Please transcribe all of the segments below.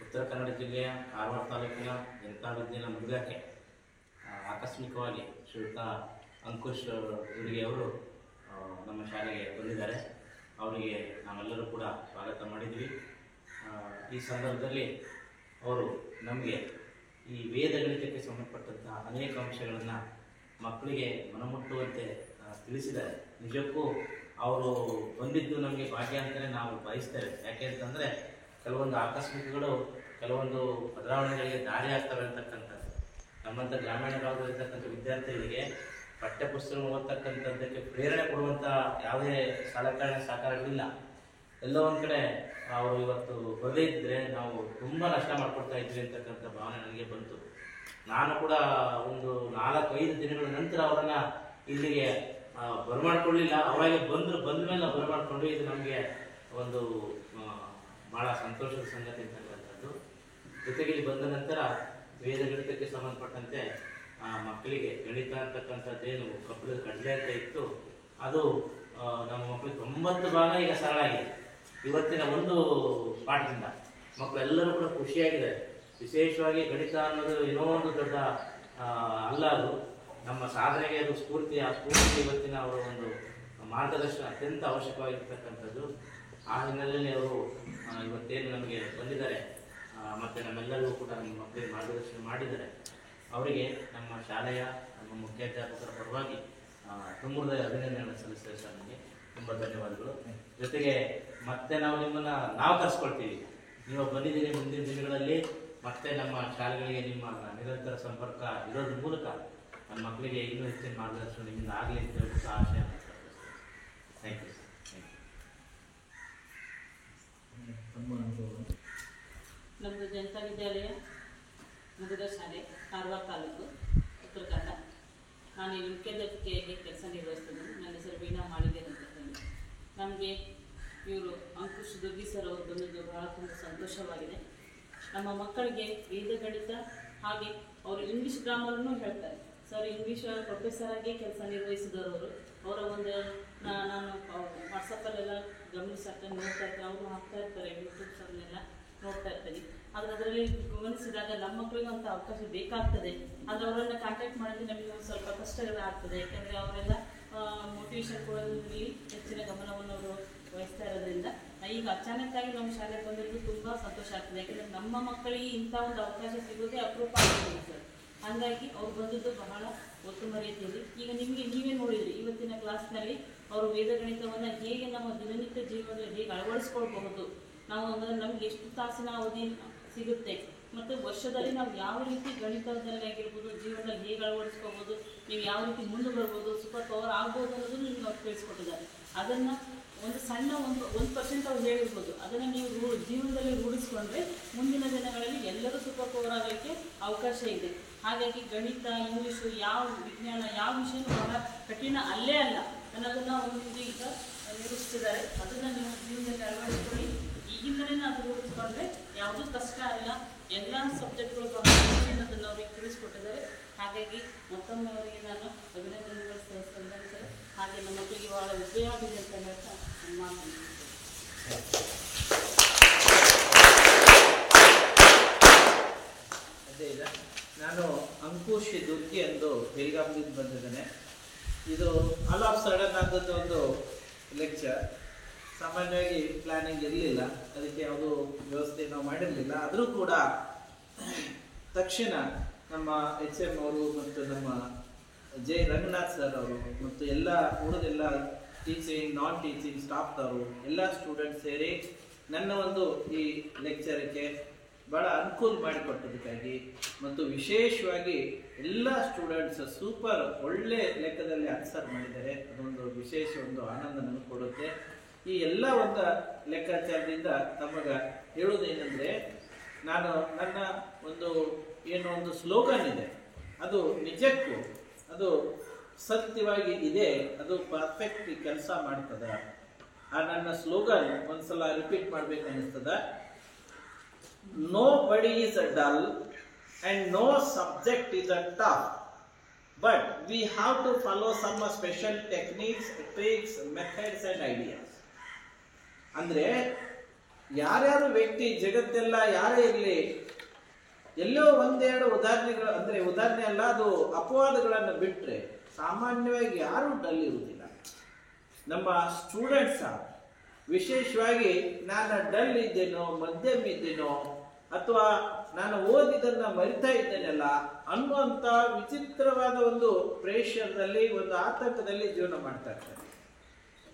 ಉತ್ತರ ಕನ್ನಡ ಜಿಲ್ಲೆಯ ಕಾರವಾರ ತಾಲೂಕಿನ ಜನತಾ ವಿಜ್ಞಾನ ಮುದ್ಗಕ್ಕೆ ಆಕಸ್ಮಿಕವಾಗಿ ಶ್ರೀಯುತ ಅಂಕುಶ್ ಹುಡುಗಿ ಅವರು ನಮ್ಮ ಶಾಲೆಗೆ ಬಂದಿದ್ದಾರೆ. ಅವರಿಗೆ ನಾವೆಲ್ಲರೂ ಕೂಡ ಸ್ವಾಗತ ಮಾಡಿದ್ವಿ. ಈ ಸಂದರ್ಭದಲ್ಲಿ ಅವರು ನಮಗೆ ಈ ವೇದ ಗಣಿತಕ್ಕೆ ಸಂಬಂಧಪಟ್ಟಂತಹ ಅನೇಕ ಅಂಶಗಳನ್ನು ಮಕ್ಕಳಿಗೆ ಮನಮುಟ್ಟುವಂತೆ ತಿಳಿಸಿದ್ದಾರೆ. ನಿಜಕ್ಕೂ ಅವರು ಬಂದಿದ್ದು ನಮಗೆ ಭಾಗ್ಯ ಅಂತಲೇ ನಾವು ಬಯಸ್ತೇವೆ. ಯಾಕೆ ಅಂತಂದರೆ ಕೆಲವೊಂದು ಆಕಸ್ಮಿಕಗಳು ಕೆಲವೊಂದು ಬದಲಾವಣೆಗಳಿಗೆ ದಾರಿ ಆಗ್ತವೆ ಅಂತಕ್ಕಂಥದ್ದು. ನಮ್ಮಂಥ ಗ್ರಾಮೀಣ ಭಾಗದಲ್ಲಿರ್ತಕ್ಕಂಥ ವಿದ್ಯಾರ್ಥಿಗಳಿಗೆ ಪಠ್ಯಪುಸ್ತಕ ಓದ್ತಕ್ಕಂಥದ್ದಕ್ಕೆ ಪ್ರೇರಣೆ ಕೊಡುವಂಥ ಯಾವುದೇ ಸಲಕರಣೆ ಸಹಕಾರಗಳಿಲ್ಲ. ಎಲ್ಲೋ ಒಂದು ಕಡೆ ಅವರು ಇವತ್ತು ಬರದೇ ಇದ್ದರೆ ನಾವು ತುಂಬ ನಷ್ಟ ಮಾಡ್ಕೊಳ್ತಾ ಇದ್ವಿ ಅಂತಕ್ಕಂಥ ಭಾವನೆ ನನಗೆ ಬಂತು. ನಾನು ಕೂಡ ಒಂದು 4-5 ದಿನಗಳ ನಂತರ ಅವರನ್ನು ಇಲ್ಲಿಗೆ ಬರಮಾಡ್ಕೊಳ್ಳಿಲ್ಲ. ಅವರಾಗೆ ಬಂದ ಮೇಲೆ ನಾವು ಬರಮಾಡ್ಕೊಂಡು ಇದು ನಮಗೆ ಒಂದು ಭಾಳ ಸಂತೋಷದ ಸಂಗತಿ ಅಂತಕ್ಕಂಥದ್ದು. ಜೊತೆಗೆ ಇಲ್ಲಿ ಬಂದ ನಂತರ ವೇದ ಗಣಿತಕ್ಕೆ ಸಂಬಂಧಪಟ್ಟಂತೆ ಮಕ್ಕಳಿಗೆ ಗಣಿತ ಅಂತಕ್ಕಂಥದ್ದೇನು ಕಬ್ಬಳದ ಕಡಲೆ ಅಂತ ಇತ್ತು, ಅದು ನಮ್ಮ ಮಕ್ಕಳಿಗೆ 90 ಭಾಗ ಈಗ ಸರಳ ಆಗಿದೆ. ಇವತ್ತಿನ ಒಂದು ಪಾಠದಿಂದ ಮಕ್ಕಳೆಲ್ಲರೂ ಕೂಡ ಖುಷಿಯಾಗಿದ್ದಾರೆ. ವಿಶೇಷವಾಗಿ ಗಣಿತ ಅನ್ನೋದು ಏನೋ ಒಂದು ದೊಡ್ಡ ಅಲ್ಲ, ಅದು ನಮ್ಮ ಸಾಧನೆಗೆ ಅದು ಸ್ಫೂರ್ತಿ. ಆ ಸ್ಫೂರ್ತಿ ಇವತ್ತಿನ ಅವರ ಒಂದು ಮಾರ್ಗದರ್ಶನ ಅತ್ಯಂತ ಅವಶ್ಯಕವಾಗಿರ್ತಕ್ಕಂಥದ್ದು. ಆ ಹಿನ್ನೆಲೆಯಲ್ಲಿ ಅವರು ಇವತ್ತೇನು ನಮಗೆ ಬಂದಿದ್ದಾರೆ ಮತ್ತು ನಮ್ಮೆಲ್ಲರಿಗೂ ಕೂಡ ನಮ್ಮ ಮಕ್ಕಳಿಗೆ ಮಾರ್ಗದರ್ಶನ ಮಾಡಿದ್ದಾರೆ. ಅವರಿಗೆ ನಮ್ಮ ಶಾಲೆಯ ನಮ್ಮ ಮುಖ್ಯಾಧ್ಯಾಪಕರ ಪರವಾಗಿ ತುಂಬ ಅಭಿನಂದನೆಗಳನ್ನು ಸಲ್ಲಿಸ್ತೇವೆ ಸರ್. ನಮಗೆ ತುಂಬ ಧನ್ಯವಾದಗಳು. ಜೊತೆಗೆ ಮತ್ತೆ ನಾವು ನಿಮ್ಮನ್ನು ಕರೆಸ್ಕೊಳ್ತೀವಿ. ನೀವು ಬಂದಿದ್ದೀರಿ, ಮುಂದಿನ ದಿನಗಳಲ್ಲಿ ಮತ್ತೆ ನಮ್ಮ ಶಾಲೆಗಳಿಗೆ ನಿಮ್ಮ ನಿರಂತರ ಸಂಪರ್ಕ ಇರೋದ್ರ ಮೂಲಕ ನನ್ನ ಮಕ್ಕಳಿಗೆ ಇನ್ನೂ ಹೆಚ್ಚಿನ ಮಾರ್ಗದರ್ಶನ ನಿಮ್ಮಿಂದ ಆಗಲಿ ಅಂತ ಹೇಳ್ಬಿಟ್ಟು ಆಶಯ. Thank you sir. ನಮ್ಮದು ಜನತಾ ವಿದ್ಯಾಲಯ ಮುದುಗ ಶಾಲೆ, ಕಾರವಾರ ತಾಲೂಕು, ಉತ್ತರ ಕನ್ನಡ. ನಾನು ಈ ಮುಖ್ಯಾಧ್ಯಾಪಕಿಯಾಗಿ ಕೆಲಸ ನಿರ್ವಹಿಸ್ತಿದ್ದೀನಿ. ನನ್ನ ಹೆಸರು ವೀಣಾ ಮಾಳಿಗೆ ಅಂತ ಹೇಳಿ. ನಮಗೆ ಇವರು ಅಂಕುಶ್ ದುರ್ಗಿ ಸರ್ ಅವರು ಬಂದಿದ್ದು ಬಹಳ ತುಂಬ ಸಂತೋಷವಾಗಿದೆ. ನಮ್ಮ ಮಕ್ಕಳಿಗೆ ವೇದ ಗಣಿತ ಹಾಗೆ ಅವರು ಇಂಗ್ಲೀಷ್ ಗ್ರಾಮರನ್ನು ಹೇಳ್ತಾರೆ. ಸರ್ ಇಂಗ್ಲೀಷ್ ಪ್ರೊಫೆಸರ್ ಆಗಿ ಕೆಲಸ ನಿರ್ವಹಿಸಿದವರು. ಅವರ ಒಂದು ನಾನು ವಾಟ್ಸಪ್ಪಲ್ಲೆಲ್ಲ ಗಮನಿಸ್ತಾ ನೋಡ್ತಾ ಇರ್ತಾರೆ. ಅವರು ಹಾಕ್ತಾ ಇರ್ತಾರೆ, ಯೂಟ್ಯೂಬ್ಸನ್ನೆಲ್ಲ ನೋಡ್ತಾ ಇರ್ತೀನಿ. ಆದರೆ ಅದರಲ್ಲಿ ಗಮನಿಸಿದಾಗ ನಮ್ಮ ಮಕ್ಕಳಿಗೆ ಅಂತ ಅವಕಾಶ ಬೇಕಾಗ್ತದೆ. ಆದರೆ ಅವರನ್ನು ಕಾಂಟ್ಯಾಕ್ಟ್ ಮಾಡಿದ್ರೆ ನಮಗೆ ಒಂದು ಸ್ವಲ್ಪ ಕಷ್ಟಗಳು ಆಗ್ತದೆ. ಯಾಕೆಂದರೆ ಅವರೆಲ್ಲ ಮೋಟಿವೇಶನ್ ಕೊಡೋದ್ರಲ್ಲಿ ಹೆಚ್ಚಿನ ಗಮನವನ್ನು ಅವರು ವಹಿಸ್ತಾ ಇರೋದ್ರಿಂದ ಈಗ ಅಚಾನಕ್ಕಾಗಿ ನಮ್ಮ ಶಾಲೆಗೆ ಬಂದಿರೋದು ತುಂಬ ಸಂತೋಷ ಆಗ್ತದೆ. ಯಾಕೆಂದರೆ ನಮ್ಮ ಮಕ್ಕಳಿಗೆ ಇಂಥ ಒಂದು ಅವಕಾಶ ಸಿಗೋದೇ ಅಪರೂಪ ಆಗ್ತದೆ ಸರ್. ಹಾಗಾಗಿ ಅವ್ರು ಬಂದದ್ದು ಬಹಳ ಉತ್ತಮ ರೀತಿಯಲ್ಲಿ. ಈಗ ನೀವೇ ನೋಡಿದ್ರಿ ಇವತ್ತಿನ ಕ್ಲಾಸ್ನಲ್ಲಿ ಅವರು ವೇದ ಗಣಿತವನ್ನು ಹೇಗೆ ನಮ್ಮ ದಿನನಿತ್ಯ ಜೀವನದಲ್ಲಿ ಹೇಗೆ ಅಳವಡಿಸ್ಕೊಳ್ಬಹುದು, ನಾವು ಅಂದರೆ ನಮ್ಗೆ ಎಷ್ಟು ತಾಸಿನ ಅವಧಿ ಸಿಗುತ್ತೆ ಮತ್ತು ವರ್ಷದಲ್ಲಿ ನಾವು ಯಾವ ರೀತಿ ಗಣಿತದಲ್ಲಿ ಆಗಿರ್ಬೋದು ಜೀವನದಲ್ಲಿ ಹೇಗೆ ಅಳವಡಿಸ್ಕೋಬೋದು, ನೀವು ಯಾವ ರೀತಿ ಮುಂದೆ ಬರ್ಬೋದು, ಸೂಪರ್ ಪವರ್ ಆಗ್ಬೋದು ಅನ್ನೋದನ್ನು ನಿಮ್ಗೆ ಅವ್ರು ತಿಳಿಸ್ಕೊಟ್ಟಿದ್ದಾರೆ. ಅದನ್ನು ಒಂದು ಸಣ್ಣ 1% ಅವ್ರು ಹೇಳಿರ್ಬೋದು. ಅದನ್ನು ನೀವು ಜೀವನದಲ್ಲಿ ರೂಢಿಸ್ಕೊಂಡ್ರೆ ಮುಂದಿನ ದಿನಗಳಲ್ಲಿ ಎಲ್ಲರೂ ಸೂಪರ್ ಪವರ್ ಆಗೋಕ್ಕೆ ಅವಕಾಶ ಇದೆ. ಹಾಗಾಗಿ ಗಣಿತ, ಇಂಗ್ಲೀಷು, ಯಾವ ವಿಜ್ಞಾನ, ಯಾವ ವಿಷಯನೂ ಬಹಳ ಕಠಿಣ ಅಲ್ಲೇ ಅಲ್ಲ ಅನ್ನೋದನ್ನು ಅವರು ಈಗ ನಿರೂಪಿಸ್ತಿದ್ದಾರೆ. ಅದನ್ನು ನೀವು ಜೀವನದಲ್ಲಿ ಅಳವಡಿಸ್ಕೊಳ್ಳಿ. ಈಗಿಂದಲೇ ಅದು ರೂಢಿಸ್ಕೊಂಡ್ರೆ ಯಾವುದೂ ಕಷ್ಟ ಅಲ್ಲ. ಎಲ್ಲ ಸಬ್ಜೆಕ್ಟ್ಗಳು ಬಹಳ ಅನ್ನೋದನ್ನು ಅವ್ರಿಗೆ ತಿಳಿಸ್ಕೊಟ್ಟಿದ್ದಾರೆ. ಹಾಗಾಗಿ ಮತ್ತೊಮ್ಮೆ ಅವರಿಗೆ ನಾನು ಅಭಿನಂದನೆಗಳು ಸಲ್ಲಿಸ್ತೇನೆ. ಹಾಗೆ ನಮ್ಮ ಮಕ್ಕಳಿಗೆ ಬಹಳ ಉಪಯೋಗ ಇದೆ ಅಂತ ಹೇಳ್ತಾ ನಾನು ಅಂಕುಶ್ ದುರ್ಗಿ ಎಂದು ಬೆಳಗಾವಿಯಿಂದ ಬಂದಿದ್ದೇನೆ. ಇದು ಆಲ್ ಆಫ್ ಸಡನ್ ಆದದ್ದು ಒಂದು ಲೆಕ್ಚರ್. ಸಾಮಾನ್ಯವಾಗಿ ಪ್ಲಾನಿಂಗ್ ಇರಲಿಲ್ಲ, ಅದಕ್ಕೆ ಯಾವುದೂ ವ್ಯವಸ್ಥೆ ನಾವು ಮಾಡಿರಲಿಲ್ಲ. ಆದರೂ ಕೂಡ ತಕ್ಷಣ ನಮ್ಮ HM ಅವರು ಮತ್ತು ನಮ್ಮ ಜೆ ರಂಗನಾಥ್ ಸರ್ ಅವರು ಮತ್ತು ಎಲ್ಲ ಉಳಿದೆಲ್ಲ ಟೀಚಿಂಗ್ ನಾನ್ ಟೀಚಿಂಗ್ ಸ್ಟಾಫ್ದವರು ಎಲ್ಲ ಸ್ಟೂಡೆಂಟ್ಸ್ ಸೇರಿ ನನ್ನ ಒಂದು ಈ ಲೆಕ್ಚರ್ಗೆ ಭಾಳ ಅನುಕೂಲ ಮಾಡಿಕೊಟ್ಟದಕ್ಕಾಗಿ ಮತ್ತು ವಿಶೇಷವಾಗಿ ಎಲ್ಲ ಸ್ಟೂಡೆಂಟ್ಸ್ ಸೂಪರ್ ಒಳ್ಳೆ ಲೆಕ್ಕದಲ್ಲಿ ಆನ್ಸರ್ ಮಾಡಿದ್ದಾರೆ. ಅದೊಂದು ವಿಶೇಷ ಒಂದು ಆನಂದ ನನಗೆ ಕೊಡುತ್ತೆ. ಈ ಎಲ್ಲ ಒಂದು ಲೆಕ್ಕಾಚಾರದಿಂದ ತಮಗೆ ಹೇಳೋದೇನೆಂದರೆ, ನಾನು ನನ್ನ ಒಂದು ಸ್ಲೋಗನ್ ಇದೆ, ಅದು ನಿಜಕ್ಕೂ ಅದು ಸತ್ಯವಾಗಿ ಇದೆ, ಅದು ಪರ್ಫೆಕ್ಟ್ ಕೆಲಸ ಮಾಡ್ತದೆ. ಆ ನನ್ನ ಸ್ಲೋಗನ್ ಒಂದ್ಸಲ ರಿಪೀಟ್ ಮಾಡ್ಬೇಕು ಅನಿಸ್ತದ. Nobody is a dull and no subject is a tough, but we have to follow some special techniques, tricks, methods and ideas. ಅಂದ್ರೆ ಯಾರ್ಯಾರು ವ್ಯಕ್ತಿ ಜಗತ್ತೆಲ್ಲ ಯಾರೇ ಇರಲಿ, ಎಲ್ಲೋ ಒಂದೆರಡು ಉದಾಹರಣೆಗಳು, ಅಂದ್ರೆ ಉದಾಹರಣೆ ಅಲ್ಲ, ಅದು ಅಪವಾದಗಳನ್ನು ಬಿಟ್ರೆ ಸಾಮಾನ್ಯವಾಗಿ ಯಾರು ಡಲ್ ಇರುವುದಿಲ್ಲ. ನಮ್ಮ ಸ್ಟೂಡೆಂಟ್ಸ ವಿಶೇಷವಾಗಿ ನಾನು ಡಲ್ ಇದ್ದೇನೋ, ಮಧ್ಯಮ ಇದ್ದೇನೋ, ಅಥವಾ ನಾನು ಓದಿದ್ದನ್ನ ಮರಿತಾ ಇದ್ದೇನಲ್ಲ ಅನ್ನುವಂಥ ವಿಚಿತ್ರವಾದ ಒಂದು ಪ್ರೇಷರ್ದಲ್ಲಿ, ಒಂದು ಆತಂಕದಲ್ಲಿ ಜೀವನ ಮಾಡ್ತಾ ಇರ್ತಾರೆ.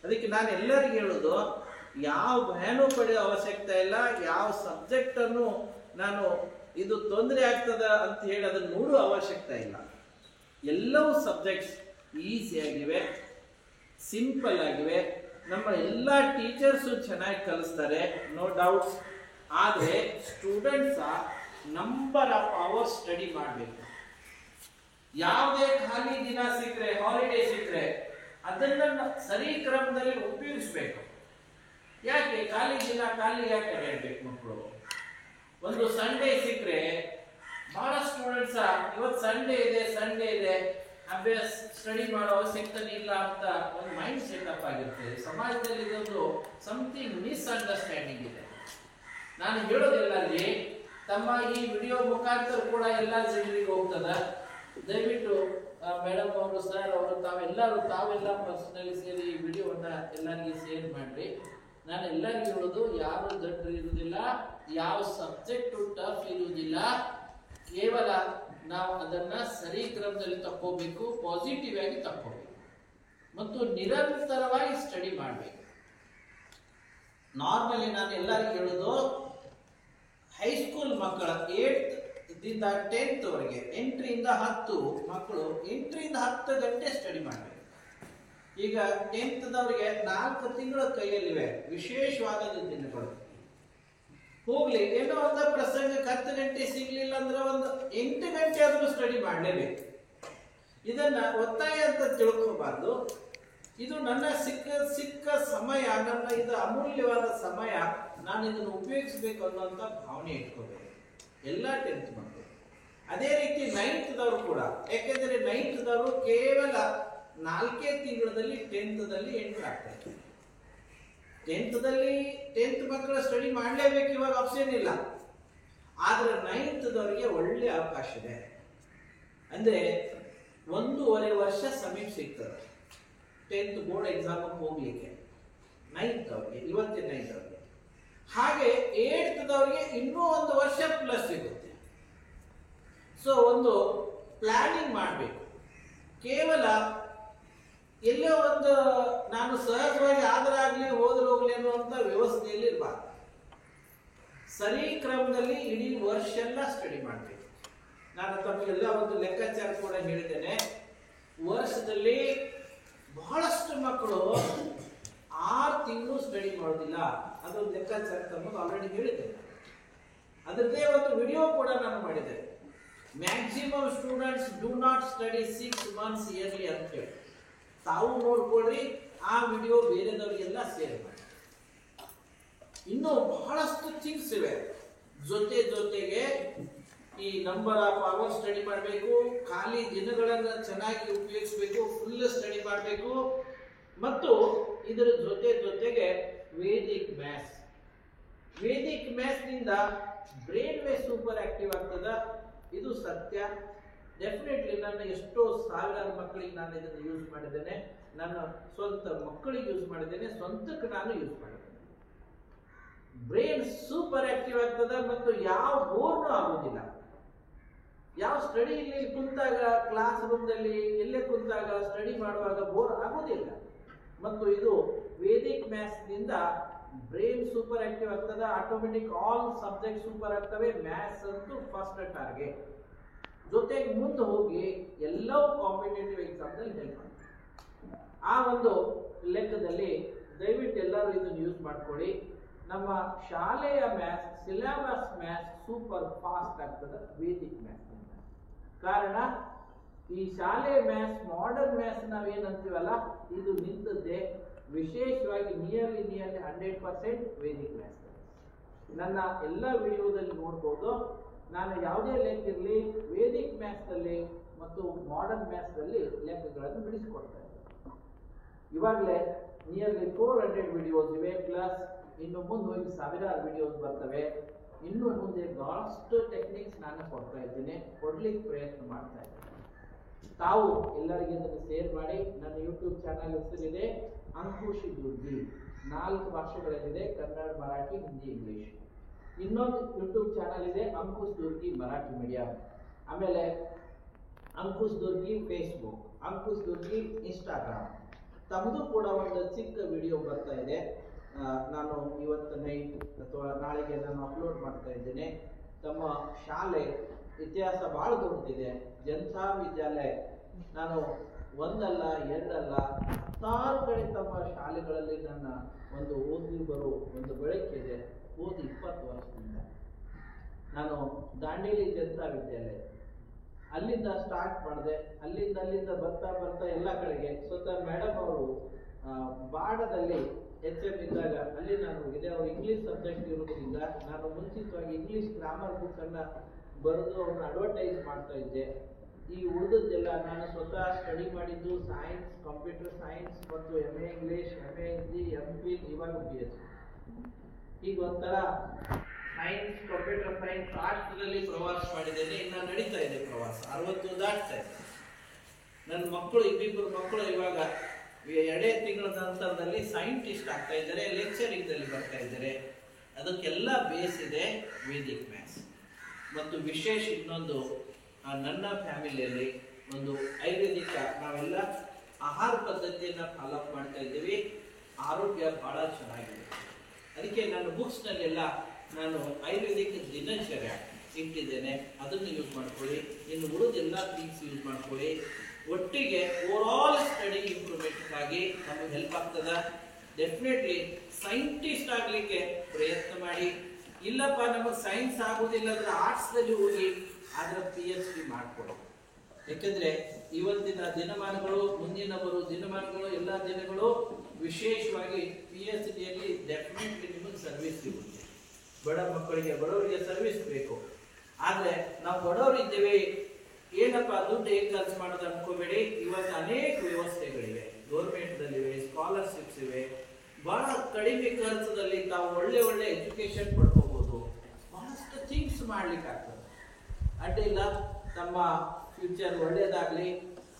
ಅದಕ್ಕೆ ನಾನು ಎಲ್ಲರಿಗೂ ಹೇಳೋದು, ಯಾವ ಭಯನೂ ಪಡೆಯೋ ಅವಶ್ಯಕತೆ ಇಲ್ಲ. ಯಾವ ಸಬ್ಜೆಕ್ಟ್ ಅನ್ನು ನಾನು ಇದು ತೊಂದರೆ ಆಗ್ತದ ಅಂತ ಹೇಳಿ ಅದನ್ನು ನೋಡುವ ಅವಶ್ಯಕತೆ ಇಲ್ಲ. ಎಲ್ಲವೂ ಸಬ್ಜೆಕ್ಟ್ಸ್ ಈಸಿಯಾಗಿವೆ, ಸಿಂಪಲ್ ಆಗಿವೆ. ನಮ್ಮ ಎಲ್ಲ ಟೀಚರ್ಸು ಚೆನ್ನಾಗಿ ಕಲಿಸ್ತಾರೆ, ನೋ ಡೌಟ್ಸ್. ಆದರೆ students number of hours study ಮಾಡಬೇಕು. ಯಾವುದೇ ಖಾಲಿ ದಿನ ಸಿಕ್ಕರೆ, ಹಾಲಿಡೇ ಸಿಕ್ಕರೆ ಅದನ್ನ ಸರಿ ಕ್ರಮದಲ್ಲಿ ಉಪಯೋಗಿಸ್ಬೇಕು. ಯಾಕೆ ಖಾಲಿ ದಿನ ಖಾಲಿ ಯಾಕೆ ಹೇಳ್ಬೇಕು ಮಕ್ಕಳು? ಒಂದು ಸಂಡೇ ಸಿಕ್ಕರೆ ಬಹಳ ಸ್ಟೂಡೆಂಟ್ಸ ಇವತ್ತು ಸಂಡೇ ಇದೆ ಅಭ್ಯಾಸ ಸ್ಟಡಿ ಮಾಡೋ ಅವಶ್ಯಕತೆ ಇಲ್ಲ ಅಂತ ಒಂದು ಮೈಂಡ್ ಸೆಟಪ್ ಆಗಿರ್ತದೆ. ಸಮಾಜದಲ್ಲಿ ಇದೊಂದು ಸಮಥಿಂಗ್ ಮಿಸ್ಅಂಡರ್ಸ್ಟ್ಯಾಂಡಿಂಗ್ ಇದೆ. ನಾನು ಹೇಳೋದೆಲ್ಲಲ್ಲಿ ತಮ್ಮ ಈ ವಿಡಿಯೋ ಮುಖಾಂತರ ಕೂಡ ಎಲ್ಲ ಜನರಿಗೆ ಹೋಗ್ತದ. ದಯವಿಟ್ಟು ಮೇಡಮ್ ಅವರು, ಸರ್ ಅವರು, ತಾವೆಲ್ಲ ಪರ್ಸನಲಿ ಸೇರಿ ಈ ವಿಡಿಯೋವನ್ನ ಎಲ್ಲರಿಗೂ ಶೇರ್ ಮಾಡ್ರಿ. ನಾನು ಎಲ್ಲರಿಗೂ ಹೇಳೋದು, ಯಾರು ದಡ್ರು ಇರುವುದಿಲ್ಲ, ಯಾವ ಸಬ್ಜೆಕ್ಟ್ ಟಫ್ ಇರುವುದಿಲ್ಲ. ಕೇವಲ ನಾವು ಅದನ್ನ ಸರಿ ಕ್ರಮದಲ್ಲಿ ತಕ್ಕೋಬೇಕು, ಪಾಸಿಟಿವ್ ಆಗಿ ತಕ್ಕೋಬೇಕು ಮತ್ತು ನಿರಂತರವಾಗಿ ಸ್ಟಡಿ ಮಾಡಬೇಕು. ನಾರ್ಮಲಿ ನಾನು ಎಲ್ಲರಿಗೂ ಹೇಳೋದು, ಹೈಸ್ಕೂಲ್ ಮಕ್ಕಳ 8th ದಿಂದ 10th ವರೆಗೆ 8ರಿಂದ 10 ಮಕ್ಕಳು 8ರಿಂದ 10 ಗಂಟೆ ಸ್ಟಡಿ ಮಾಡಬೇಕು. ಈಗ 10th ದವರಿಗೆ 4 ತಿಂಗಳ ಕೈಯಲ್ಲಿವೆ ವಿಶೇಷವಾದ ದಿನಗಳು. ಹೋಗ್ಲಿ, ಏನೋ ಒಂದು ಪ್ರಸಂಗಕ್ಕೆ 10 ಗಂಟೆ ಸಿಗ್ಲಿಲ್ಲ ಅಂದ್ರೆ ಒಂದು 8 ಗಂಟೆ ಆದ್ರೂ ಸ್ಟಡಿ ಮಾಡಲೇಬೇಕು. ಇದನ್ನ ಒತ್ತಾಯ ಅಂತ ತಿಳ್ಕೋಬಾರ್ದು. ಇದು ನನ್ನ ಸಿಕ್ಕ ಸಮಯ, ನನ್ನ ಇದು ಅಮೂಲ್ಯವಾದ ಸಮಯ, ನಾನು ಇದನ್ನು ಉಪಯೋಗಿಸಬೇಕು ಅನ್ನುವಂಥ ಭಾವನೆ ಇಟ್ಕೋಬೇಕು ಎಲ್ಲ 10th ಮಕ್ಕಳು. ಅದೇ ರೀತಿ 9th ದವರು ಕೂಡ, ಯಾಕೆಂದ್ರೆ 9th ದವರು ಕೇವಲ 4 ತಿಂಗಳಲ್ಲಿ 10th ದಲ್ಲಿ ಎಂಟರ್ ಆಗ್ತಾರೆ. 10th ಮಕ್ಕಳು ಸ್ಟಡಿ ಮಾಡಲೇಬೇಕು, ಇವಾಗ ಆಪ್ಷನ್ ಇಲ್ಲ. ಆದ್ರೆ 9th ದವರಿಗೆ ಒಳ್ಳೆ ಅವಕಾಶ ಇದೆ. ಅಂದ್ರೆ 1.5 ವರ್ಷ ಸಮೀಪ ಸಿಗ್ತದೆ 10th ಬೋರ್ಡ್ ಎಕ್ಸಾಮ್ ಹೋಗ್ಲಿಕ್ಕೆ 9th ಅವ್ರಿಗೆ, ಇವತ್ತಿನ 9th ಅವ್ರಿಗೆ. ಹಾಗೆ 8th ದವರಿಗೆ ಇನ್ನೂ 1 ವರ್ಷ ಪ್ಲಸ್ ಸಿಗುತ್ತೆ. ಸೊ ಒಂದು ಪ್ಲಾನಿಂಗ್ ಮಾಡಬೇಕು. ಕೇವಲ ಎಲ್ಲೋ ಒಂದು ನಾನು ಸಹಜವಾಗಿ ಆದರಾಗ್ಲಿ ಹೋದ್ರೆ ಹೋಗ್ಲಿ ಅನ್ನುವಂಥ ವ್ಯವಸ್ಥೆಯಲ್ಲಿ ಇರಬಾರ್ದು. ಸರಿ ಕ್ರಮದಲ್ಲಿ ಇಡೀ ವರ್ಷ ಎಲ್ಲ ಸ್ಟಡಿ ಮಾಡಬೇಕು. ನಾನು ತಮಗೆಲ್ಲ ಒಂದು ಲೆಕ್ಕಾಚಾರ ಕೂಡ ಹೇಳಿದ್ದೇನೆ. ವರ್ಷದಲ್ಲಿ ಬಹಳಷ್ಟು ಮಕ್ಕಳು 6 ತಿಂಗಳು ಸ್ಟಡಿ ಮಾಡೋದಿಲ್ಲ. ಅದೊಂದು ಲೆಕ್ಕಾಚಾರ ತಮಗೆ ಆಲ್ರೆಡಿ ಹೇಳಿದ್ದೇನೆ. ಅದರದ್ದೇ ಒಂದು ವಿಡಿಯೋ ಕೂಡ ನಾನು ಮಾಡಿದ್ದೇನೆ. Maximum students do not study 6 months yearly ಅಂತ ಹೇಳಿ ತಾವು ನೋಡ್ಕೊಳ್ರಿ. ಆ ವಿಡಿಯೋ ಬೇರೆದವರಿಗೆಲ್ಲ ಶೇರ್ ಮಾಡಿ. ಇನ್ನು ಬಹಳಷ್ಟು ಥಿಂಗ್ಸ್ ಇವೆ. ಜೊತೆಗೆ ಈ ನಂಬರ್ ಆಫ್ ಅವರ್ ಸ್ಟಡಿ ಮಾಡಬೇಕು, ಖಾಲಿ ದಿನಗಳನ್ನು ಚೆನ್ನಾಗಿ ಉಪಯೋಗಿಸಬೇಕು, ಫುಲ್ ಸ್ಟಡಿ ಮಾಡಬೇಕು. ಮತ್ತು ಇದರ ಜೊತೆಗೆ ವೇದಿಕ್ ಮ್ಯಾಥ್ಸ್ ನಿಂದ ಬ್ರೈನ್ ವೇವ್ ಸೂಪರ್ ಆಕ್ಟಿವ್ ಆಗ್ತದ. ಇದು ಸತ್ಯ. ಡೆಫಿನೆಟ್ಲಿ ನನ್ನ ಎಷ್ಟೋ ಸಾವಿರಾರು ಮಕ್ಕಳಿಗೆ ನಾನು ಇದನ್ನು ಯೂಸ್ ಮಾಡಿದ್ದೇನೆ. ನನ್ನ ಸ್ವಂತ ಮಕ್ಕಳಿಗೆ ಯೂಸ್ ಮಾಡಿದ್ದೇನೆ, ಸ್ವಂತಕ್ಕೆ ನಾನು ಯೂಸ್ ಮಾಡಿದ್ದೇನೆ. ಬ್ರೈನ್ ಸೂಪರ್ ಆಕ್ಟಿವ್ ಆಗ್ತದ ಮತ್ತು ಯಾವ ಬೋರ್ನು ಆಗೋದಿಲ್ಲ. ಯಾವ ಸ್ಟಡಿ ಇಲ್ಲಿ ಕುಂತಾಗ, ಕ್ಲಾಸ್ ರೂಮ್ದಲ್ಲಿ ಎಲ್ಲೇ ಕುಂತಾಗ ಸ್ಟಡಿ ಮಾಡುವಾಗ ಬೋರ್ ಆಗೋದಿಲ್ಲ. ಮತ್ತು ಇದು ವೇದಿಕ್ ಮ್ಯಾಥ್ಸ್ ನಿಂದ ಬ್ರೈನ್ ಸೂಪರ್ ಆಕ್ಟಿವ್ ಆಗ್ತದ. ಆಟೋಮೆಟಿಕ್ ಆಲ್ ಸಬ್ಜೆಕ್ಟ್ ಸೂಪರ್ ಆಗ್ತವೆ. ಮ್ಯಾಥ್ಸ್ ಅಂತೂ ಫಸ್ಟ್ ಟಾರ್ಗೆಟ್. ಜೊತೆಗೆ ಮುಂದೆ ಹೋಗಿ ಎಲ್ಲವೂ ಕಾಂಪಿಟೇಟಿವ್ ಎಕ್ಸಾಮ್ದಲ್ಲಿ ಹೆಲ್ಪ್ ಮಾಡ್ತಾರೆ. ಆ ಒಂದು ಲೆಕ್ಕದಲ್ಲಿ ದಯವಿಟ್ಟು ಎಲ್ಲರೂ ಇದನ್ನು ಯೂಸ್ ಮಾಡ್ಕೊಳ್ಳಿ. ನಮ್ಮ ಶಾಲೆಯ maths, syllabus maths super fast ಆಗ್ತದೆ ವೇದಿಕ್ ಮ್ಯಾಥ್ಸ್. ಕಾರಣ ಈ ಶಾಲೆಯ ಮ್ಯಾಥ್ಸ್, ಮಾಡರ್ನ್ ಮ್ಯಾಥ್ಸ್ ನಾವೇನಂತೀವಲ್ಲ, ಇದು ನಿಂತದ್ದೇ ವಿಶೇಷವಾಗಿ ನಿಯರ್ಲಿ 100% ವೇದಿಕ್ ಮ್ಯಾಥ್ಸ್. ನನ್ನ ಎಲ್ಲ ವಿಡಿಯೋದಲ್ಲಿ ನೋಡ್ಬೋದು. ನಾನು ಯಾವುದೇ ಲೆಕ್ಕ ಇರಲಿ ವೇದಿಕ್ ಮ್ಯಾಥ್ಸ್ದಲ್ಲಿ ಮತ್ತು ಮಾಡರ್ನ್ ಮ್ಯಾಥ್ಸ್ದಲ್ಲಿ ಲೆಕ್ಕಗಳನ್ನು ಬಿಡಿಸಿಕೊಡ್ತಾ ಇದ್ದೇನೆ. ಇವಾಗಲೇ ನಿಯರ್ಲಿ 400 ವಿಡಿಯೋಸ್ ಇವೆ, ಪ್ಲಸ್ ಇನ್ನು ಮುಂದೆ ಹೋಗಿ ಸಾವಿರಾರು ವಿಡಿಯೋಸ್ ಬರ್ತವೆ. ಇನ್ನು ಮುಂದೆ ಬಹಳಷ್ಟು ಟೆಕ್ನಿಕ್ಸ್ ನಾನು ಕೊಡ್ತಾ ಇದ್ದೀನಿ, ಕೊಡ್ಲಿಕ್ಕೆ ಪ್ರಯತ್ನ ಮಾಡ್ತಾ ಇದ್ದೀನಿ. ತಾವು ಎಲ್ಲರಿಗೆ ಇದನ್ನು ಶೇರ್ ಮಾಡಿ. ನನ್ನ ಯೂಟ್ಯೂಬ್ ಚಾನಲ್ ಹೆಸರಿದೆ ಅಂಕುಶ್ ದುರ್ಗಿ, 4 ಭಾಷೆಗಳಲ್ಲಿದೆ, ಕನ್ನಡ, ಮರಾಠಿ, ಹಿಂದಿ, ಇಂಗ್ಲಿಷ್. ಇನ್ನೊಂದು ಯೂಟ್ಯೂಬ್ ಚಾನಲ್ ಇದೆ ಅಂಕುಶ್ ದುರ್ಗಿ ಮರಾಠಿ ಮೀಡಿಯಂ. ಆಮೇಲೆ ಅಂಕುಶ್ ದುರ್ಗಿ ಫೇಸ್ಬುಕ್, ಅಂಕುಶ್ ದುರ್ಗಿ ಇನ್ಸ್ಟಾಗ್ರಾಮ್. ತಮ್ಮದು ಕೂಡ ಒಂದು ಚಿಕ್ಕ ವಿಡಿಯೋ ಬರ್ತಾ ಇದೆ. ನಾನು ಇವತ್ತು ನೈಟ್ ಅಥವಾ ನಾಳೆಗೆ ನಾನು ಅಪ್ಲೋಡ್ ಮಾಡ್ತಾ ಇದ್ದೇನೆ. ತಮ್ಮ ಶಾಲೆ ಇತಿಹಾಸ ಬಹಳ ದೊಡ್ಡದಿದೆ. ಜನತಾ ವಿದ್ಯಾಲಯ ನಾನು ಒಂದಲ್ಲ ಎರಡಲ್ಲ 10 ಕಡೆ ತಮ್ಮ ಶಾಲೆಗಳಲ್ಲಿ ನನ್ನ ಒಂದು ಓದಿ ಬರೋ ಒಂದು ಬೆಳಕಿದೆ. ಓದಿ 20 ವರ್ಷದಿಂದ ನಾನು ದಾಂಡೇಲಿ ಜನತಾ ವಿದ್ಯಾಲಯ ಅಲ್ಲಿಂದ ಸ್ಟಾರ್ಟ್ ಮಾಡಿದೆ. ಅಲ್ಲಿಂದ ಬರ್ತಾ ಎಲ್ಲ ಕಡೆಗೆ ಸ್ವತಃ ಮೇಡಮ್ ಅವರು ಬಾಡದಲ್ಲಿ HM ಇದ್ದಾಗ ಅಲ್ಲಿ ನಾನು ಹೋಗಿದ್ದೆ. ಅವರು ಇಂಗ್ಲಿಷ್ ಸಬ್ಜೆಕ್ಟ್ ಇರೋದ್ರಿಂದ ನಾನು ಮುಂಚಿತವಾಗಿ ಇಂಗ್ಲಿಷ್ ಗ್ರಾಮರ್ ಬುಕ್ ಅನ್ನ ಬರೆದು ಅವ್ರನ್ನ ಅಡ್ವರ್ಟೈಸ್ ಮಾಡ್ತಾ ಇದ್ದೆ. ಈ ಉಳಿದದ್ದೆಲ್ಲ ನಾನು ಸ್ವತಃ ಸ್ಟಡಿ ಮಾಡಿದ್ದು ಸೈನ್ಸ್, ಕಂಪ್ಯೂಟರ್ ಸೈನ್ಸ್ ಮತ್ತು MA English, MA Hindi, MPhil, ಇವಾಗ PhD. ಈಗ ಒಂಥರ ಸೈನ್ಸ್, ಕಂಪ್ಯೂಟರ್ ಸೈನ್ಸ್, ಆರ್ಟ್ಸ್ಗಳಲ್ಲಿ ಪ್ರವಾಸ ಮಾಡಿದ್ದೇನೆ. ಇನ್ನು ನಡೀತಾ ಇದೆ ಪ್ರವಾಸ, 60 ದಾಟ್ತಾ ಇದೆ. ನನ್ನ ಮಕ್ಕಳು, ಇಬ್ಬಿಬ್ಬರು ಮಕ್ಕಳು ಇವಾಗ 2 ತಿಂಗಳ ನಂತರದಲ್ಲಿ ಸೈಂಟಿಸ್ಟ್ ಆಗ್ತಾ ಇದ್ದಾರೆ, ಲೆಕ್ಚರಿಂಗ್ದಲ್ಲಿ ಬರ್ತಾ ಇದ್ದಾರೆ. ಅದಕ್ಕೆಲ್ಲ ಬೇಸ್ ಇದೆ ವೇದಿಕ್ ಮ್ಯಾಥ್ಸ್. ಮತ್ತು ವಿಶೇಷ ಇನ್ನೊಂದು, ನನ್ನ ಫ್ಯಾಮಿಲಿಯಲ್ಲಿ ಒಂದು ಆಯುರ್ವೇದಿಕ ನಾವೆಲ್ಲ ಆಹಾರ ಪದ್ಧತಿಯನ್ನು ಫಾಲೋ ಮಾಡ್ತಾ ಇದ್ದೀವಿ. ಆರೋಗ್ಯ ಬಹಳ ಚೆನ್ನಾಗಿದೆ. ಅದಕ್ಕೆ ನನ್ನ ಬುಕ್ಸ್ನಲ್ಲೆಲ್ಲ ನಾನು ಆಯುರ್ವೇದಿಕ್ ದಿನಚರ್ಯ ಇಟ್ಟಿದ್ದೇನೆ. ಅದನ್ನು ಯೂಸ್ ಮಾಡ್ಕೊಳ್ಳಿ. ಇನ್ನು ಉಳಿದೆಲ್ಲ ಥಿಂಗ್ಸ್ ಯೂಸ್ ಮಾಡ್ಕೊಳ್ಳಿ. ಒಟ್ಟಿಗೆ ಓವರಾಲ್ ಸ್ಟಡಿ ಇಂಪ್ರೂವ್ಮೆಂಟ್ಗಾಗಿ ನಮಗೆ ಹೆಲ್ಪ್ ಆಗ್ತದ. ಡೆಫಿನೆಟ್ಲಿ ಸೈಂಟಿಸ್ಟ್ ಆಗಲಿಕ್ಕೆ ಪ್ರಯತ್ನ ಮಾಡಿ. ಇಲ್ಲಪ್ಪ ನಮಗೆ ಸೈನ್ಸ್ ಆಗೋದಿಲ್ಲ ಅಂದ್ರೆ ಆರ್ಟ್ಸ್ದಲ್ಲಿ ಹೋಗಿ ಅದರ PhD ಮಾಡ್ಕೊಳ್ಳಿ. ಯಾಕಂದ್ರೆ ಇವತ್ತಿನ ದಿನಮಾನಗಳು, ಮುಂದಿನ ಬರೋ ದಿನಮಾನಗಳು, ಎಲ್ಲ ದಿನಗಳು ವಿಶೇಷವಾಗಿ PhDಯಲ್ಲಿ ಡೆಫಿನೆಟ್ಲಿ ನಿಮಗೆ ಸರ್ವಿಸ್ ಸಿಗುತ್ತೆ. ಬಡ ಮಕ್ಕಳಿಗೆ, ಬಡವರಿಗೆ ಸರ್ವಿಸ್ ಬೇಕು. ಆದ್ರೆ ನಾವು ಬಡವರಿದ್ದೇವೆ, ಏನಪ್ಪ ದುಡ್ಡು ಹೇಗೆ ಖರ್ಚು ಮಾಡೋದು ಅನ್ಕೋಬೇಡಿ. ಇವತ್ತು ಅನೇಕ ವ್ಯವಸ್ಥೆಗಳಿವೆ, ಗೌರ್ಮೆಂಟ್ದಲ್ಲಿವೆ, ಸ್ಕಾಲರ್ಶಿಪ್ಸ್ ಇವೆ. ಬಹಳ ಕಡಿಮೆ ಖರ್ಚದಲ್ಲಿ ತಾವು ಒಳ್ಳೆ ಎಜುಕೇಶನ್ ಪಡ್ಕೋಬಹುದು. ಬಹಳಷ್ಟು ಥಿಂಗ್ಸ್ ಮಾಡ್ಲಿಕ್ಕೆ ಆಗ್ತದೆ. ಅಡ್ಡಿಲ್ಲ, ತಮ್ಮ ಫ್ಯೂಚರ್ ಒಳ್ಳೇದಾಗ್ಲಿ.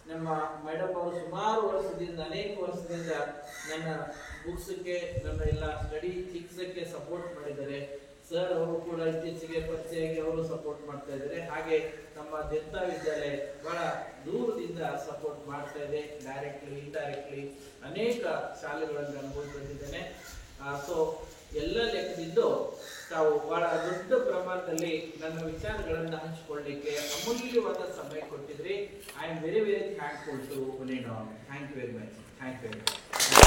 ನಮ್ಮ ಮೇಡಮ್ ಅವರು ಸುಮಾರು ವರ್ಷದಿಂದ, ಅನೇಕ ವರ್ಷದಿಂದ ನನ್ನ ಬುಕ್ಸ್ಗೆ, ನನ್ನ ಎಲ್ಲ ಸ್ಟಡಿ ಥಿಂಗ್ಸ್ಗೆ ಸಪೋರ್ಟ್ ಮಾಡಿದ್ದಾರೆ. ಸರ್ ಅವರು ಕೂಡ ಇತ್ತೀಚೆಗೆ ಪರಿಚಯವಾಗಿ ಅವರು ಸಪೋರ್ಟ್ ಮಾಡ್ತಾ ಇದ್ದಾರೆ. ಹಾಗೆ ನಮ್ಮ ಜನತಾ ವಿದ್ಯಾಲಯ ಬಹಳ ದೂರದಿಂದ ಸಪೋರ್ಟ್ ಮಾಡ್ತಾ ಇದೆ, ಡೈರೆಕ್ಟ್ಲಿ ಇಂಡೈರೆಕ್ಟ್ಲಿ ಅನೇಕ ಶಾಲೆಗಳನ್ನು ಅನುಭವ ಬಂದಿದ್ದೇನೆ. ಸೊ ಎಲ್ಲ ಲೆಕ್ಕದಿದ್ದು ತಾವು ಬಹಳ ದೊಡ್ಡ ಪ್ರಮಾಣದಲ್ಲಿ ನನ್ನ ವಿಚಾರಗಳನ್ನು ಹಂಚಿಕೊಳ್ಳಲಿಕ್ಕೆ ಅಮೂಲ್ಯವಾದ ಸಮಯ ಕೊಟ್ಟಿದ್ರಿ. I am very thankful to thank you very much.